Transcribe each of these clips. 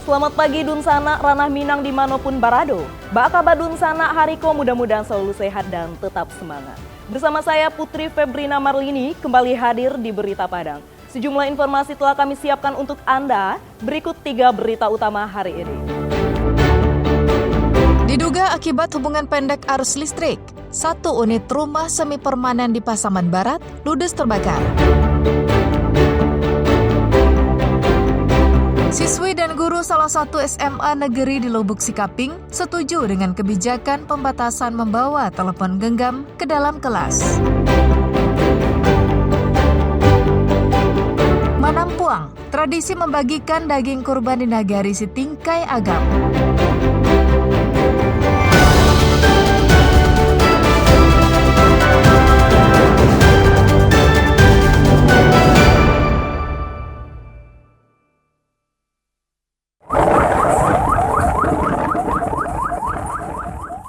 Selamat pagi Dunsana, ranah Minang dimanapun barado. Baka Dunsana hariko mudah-mudahan selalu sehat dan tetap semangat. Bersama saya Putri Febrina Marlini kembali hadir di Berita Padang. Sejumlah informasi telah kami siapkan untuk Anda. Berikut 3 berita utama hari ini. Diduga akibat hubungan pendek arus listrik, 1 unit rumah semi permanen di Pasaman Barat ludes terbakar. Siswi dan guru salah satu SMA negeri di Lubuk Sikaping setuju dengan kebijakan pembatasan membawa telepon genggam ke dalam kelas. Manampuang, tradisi membagikan daging kurban di Nagari Sitingkai Agam.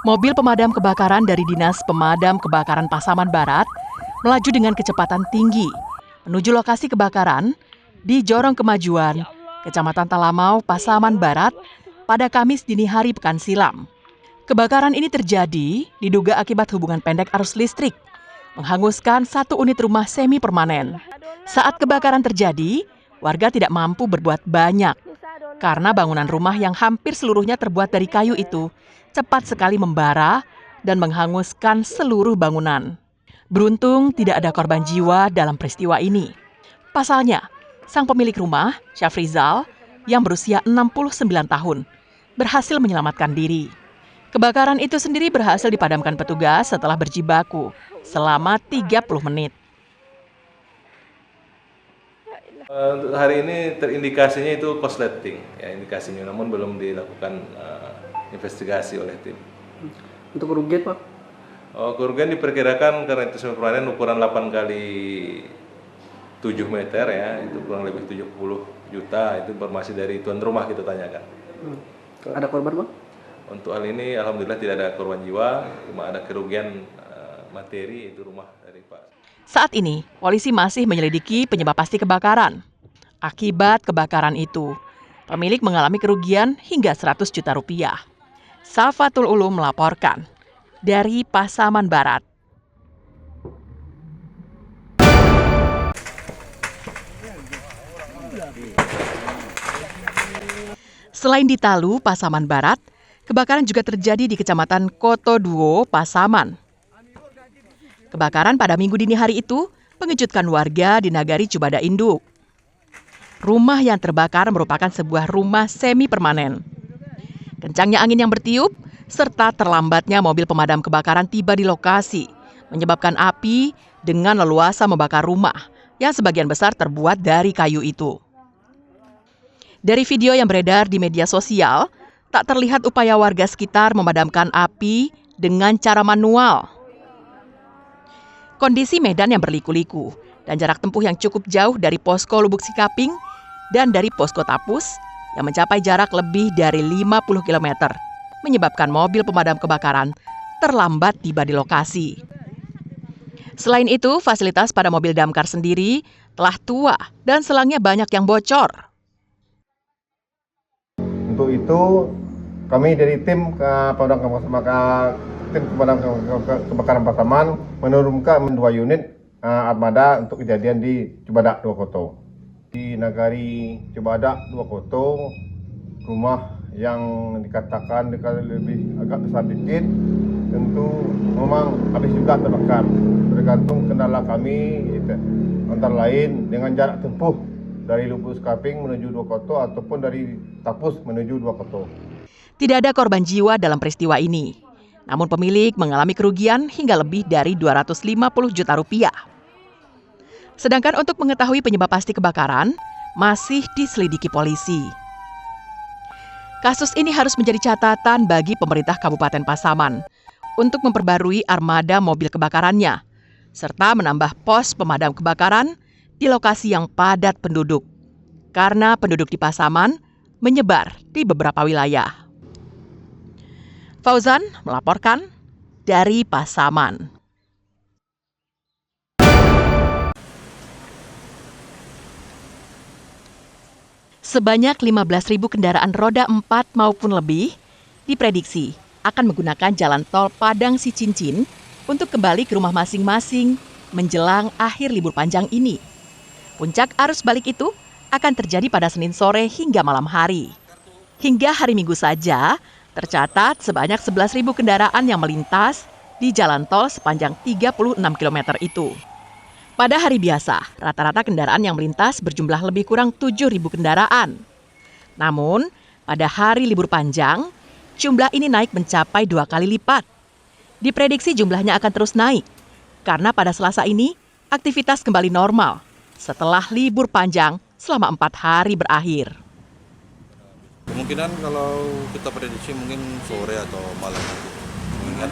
Mobil pemadam kebakaran dari Dinas Pemadam Kebakaran Pasaman Barat melaju dengan kecepatan tinggi menuju lokasi kebakaran di Jorong Kemajuan, Kecamatan Talamau, Pasaman Barat pada Kamis dini hari pekan silam. Kebakaran ini terjadi diduga akibat hubungan pendek arus listrik, menghanguskan 1 unit rumah semi permanen. Saat kebakaran terjadi, warga tidak mampu berbuat banyak karena bangunan rumah yang hampir seluruhnya terbuat dari kayu itu cepat sekali membara dan menghanguskan seluruh bangunan. Beruntung tidak ada korban jiwa dalam peristiwa ini. Pasalnya, sang pemilik rumah, Syafrizal, yang berusia 69 tahun, berhasil menyelamatkan diri. Kebakaran itu sendiri berhasil dipadamkan petugas setelah berjibaku selama 30 menit. Untuk hari ini terindikasinya itu korsleting, ya indikasinya, namun belum dilakukan investigasi oleh tim. Untuk kerugian, Pak? Kerugian diperkirakan karena itu semi permanen ukuran 8 kali 7 meter ya, itu kurang lebih 70 juta, itu informasi dari tuan rumah kita tanyakan. Ada korban, Pak? Untuk hal ini alhamdulillah tidak ada korban jiwa, cuma ada kerugian materi, itu rumah dari Pak. Saat ini, polisi masih menyelidiki penyebab pasti kebakaran. Akibat kebakaran itu, pemilik mengalami kerugian hingga 100 juta rupiah. Safatul Ulum melaporkan dari Pasaman Barat. Selain di Talu, Pasaman Barat, kebakaran juga terjadi di Kecamatan Kotoduo, Pasaman. Kebakaran pada Minggu dini hari itu mengejutkan warga di Nagari Cubada Induk. Rumah yang terbakar merupakan sebuah rumah semi permanen. Kencangnya angin yang bertiup, serta terlambatnya mobil pemadam kebakaran tiba di lokasi, menyebabkan api dengan leluasa membakar rumah yang sebagian besar terbuat dari kayu itu. Dari video yang beredar di media sosial, tak terlihat upaya warga sekitar memadamkan api dengan cara manual. Kondisi medan yang berliku-liku dan jarak tempuh yang cukup jauh dari posko Lubuk Sikaping dan dari posko Tapus yang mencapai jarak lebih dari 50 km, menyebabkan mobil pemadam kebakaran terlambat tiba di lokasi. Selain itu, fasilitas pada mobil damkar sendiri telah tua dan selangnya banyak yang bocor. Untuk itu, kami dari tim pemadam kebakaran Pasaman menurunkan 2 unit armada untuk kejadian di Cibadak Dua Koto. Di Nagari Cibadak Dua Koto, rumah yang dikatakan lebih agak besar dikit, tentu memang habis juga terbakar. Tergantung kendala kami, antara lain dengan jarak tempuh dari Lubuk Sikaping menuju Dua Koto ataupun dari Tapus menuju Dua Koto. Tidak ada korban jiwa dalam peristiwa ini. Namun pemilik mengalami kerugian hingga lebih dari 250 juta rupiah. Sedangkan untuk mengetahui penyebab pasti kebakaran, masih diselidiki polisi. Kasus ini harus menjadi catatan bagi pemerintah Kabupaten Pasaman untuk memperbarui armada mobil kebakarannya, serta menambah pos pemadam kebakaran di lokasi yang padat penduduk, karena penduduk di Pasaman menyebar di beberapa wilayah. Fauzan melaporkan dari Pasaman. Sebanyak 15.000 kendaraan roda 4 maupun lebih diprediksi akan menggunakan jalan tol Padang Sicincin untuk kembali ke rumah masing-masing menjelang akhir libur panjang ini. Puncak arus balik itu akan terjadi pada Senin sore hingga malam hari. Hingga hari Minggu saja, tercatat sebanyak 11.000 kendaraan yang melintas di jalan tol sepanjang 36 km itu. Pada hari biasa, rata-rata kendaraan yang melintas berjumlah lebih kurang 7.000 kendaraan. Namun, pada hari libur panjang, jumlah ini naik mencapai 2 kali lipat. Diprediksi jumlahnya akan terus naik, karena pada Selasa ini aktivitas kembali normal setelah libur panjang selama 4 hari berakhir. Kemungkinan kalau kita prediksi mungkin sore atau malam. Mengingat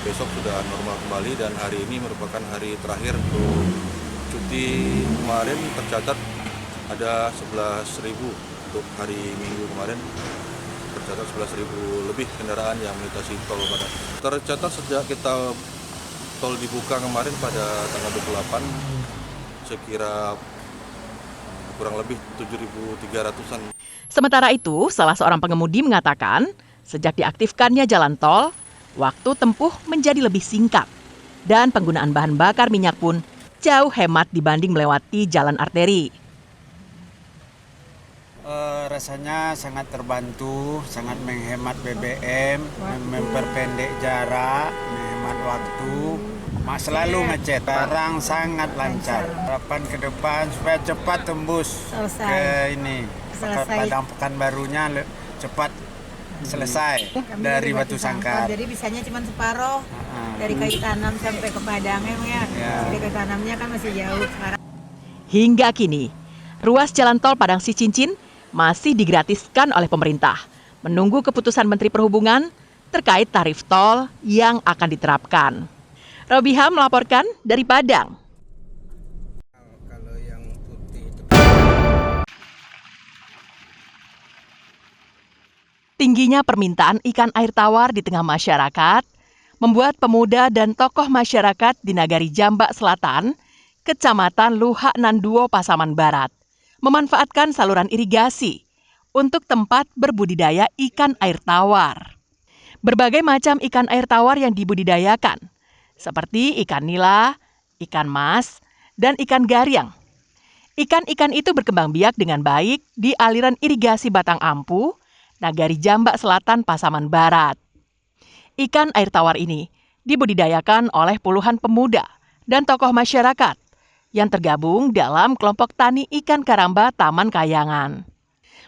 besok sudah normal kembali dan hari ini merupakan hari terakhir untuk cuti. Kemarin tercatat ada 11.000 untuk hari Minggu kemarin. Tercatat 11.000 lebih kendaraan yang melintasi tol Padang. Tercatat sejak kita tol dibuka kemarin pada tanggal 28 sekira kurang lebih 7.300-an. Sementara itu, salah seorang pengemudi mengatakan, sejak diaktifkannya jalan tol, waktu tempuh menjadi lebih singkat dan penggunaan bahan bakar minyak pun jauh hemat dibanding melewati jalan arteri. Rasanya sangat terbantu, sangat menghemat BBM, memperpendek jarak, menghemat waktu. Selalu ngecet, barang sangat lancar. Harapan ke depan supaya cepat tembus ke ini. Padang Pekanbarunya cepat selesai dari Batu Sangkar. Jadi bisanya cuma separuh dari Kayu Tanam sampai ke Padang ya. Dari Kayu Tanamnya kan masih jauh sekarang. Hingga kini, ruas jalan tol Padang Sicincin masih digratiskan oleh pemerintah, menunggu keputusan Menteri Perhubungan terkait tarif tol yang akan diterapkan. Robiha melaporkan dari Padang. Tingginya permintaan ikan air tawar di tengah masyarakat membuat pemuda dan tokoh masyarakat di Nagari Jambak Selatan, Kecamatan Luhak Nanduo, Pasaman Barat, memanfaatkan saluran irigasi untuk tempat berbudidaya ikan air tawar. Berbagai macam ikan air tawar yang dibudidayakan, seperti ikan nila, ikan mas, dan ikan gariang. Ikan-ikan itu berkembang biak dengan baik di aliran irigasi Batang Ampu, Nagari Jambak Selatan, Pasaman Barat. Ikan air tawar ini dibudidayakan oleh puluhan pemuda dan tokoh masyarakat yang tergabung dalam kelompok tani ikan karamba Taman Kayangan.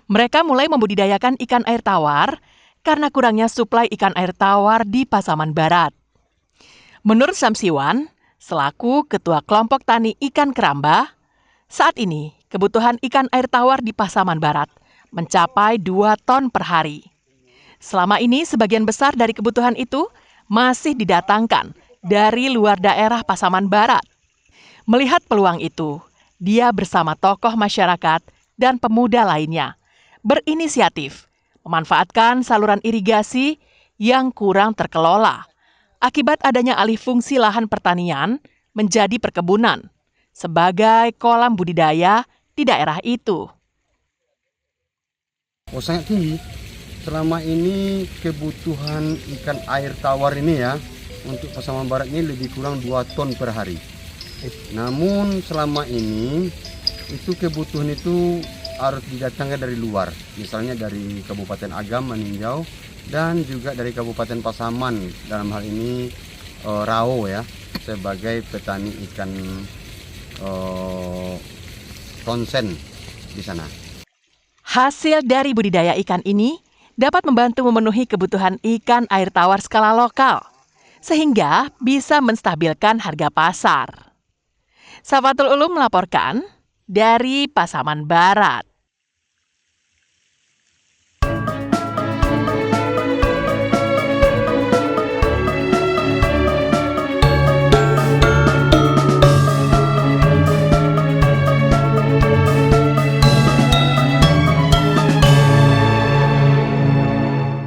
Mereka mulai membudidayakan ikan air tawar karena kurangnya suplai ikan air tawar di Pasaman Barat. Menurut Samsiwan, selaku Ketua Kelompok Tani Ikan Keramba, saat ini kebutuhan ikan air tawar di Pasaman Barat mencapai 2 ton per hari. Selama ini sebagian besar dari kebutuhan itu masih didatangkan dari luar daerah Pasaman Barat. Melihat peluang itu, dia bersama tokoh masyarakat dan pemuda lainnya berinisiatif memanfaatkan saluran irigasi yang kurang terkelola akibat adanya alih fungsi lahan pertanian menjadi perkebunan sebagai kolam budidaya di daerah itu. Sangat tinggi. Selama ini kebutuhan ikan air tawar ini ya untuk Pasaman Barat ini lebih kurang 2 ton per hari. Namun selama ini itu kebutuhan itu harus didatangkan dari luar, misalnya dari Kabupaten Agam, Maninjau, dan juga dari Kabupaten Pasaman, dalam hal ini Rao ya, sebagai petani ikan konsen di sana. Hasil dari budidaya ikan ini dapat membantu memenuhi kebutuhan ikan air tawar skala lokal, sehingga bisa menstabilkan harga pasar. Safatul Ulum melaporkan dari Pasaman Barat.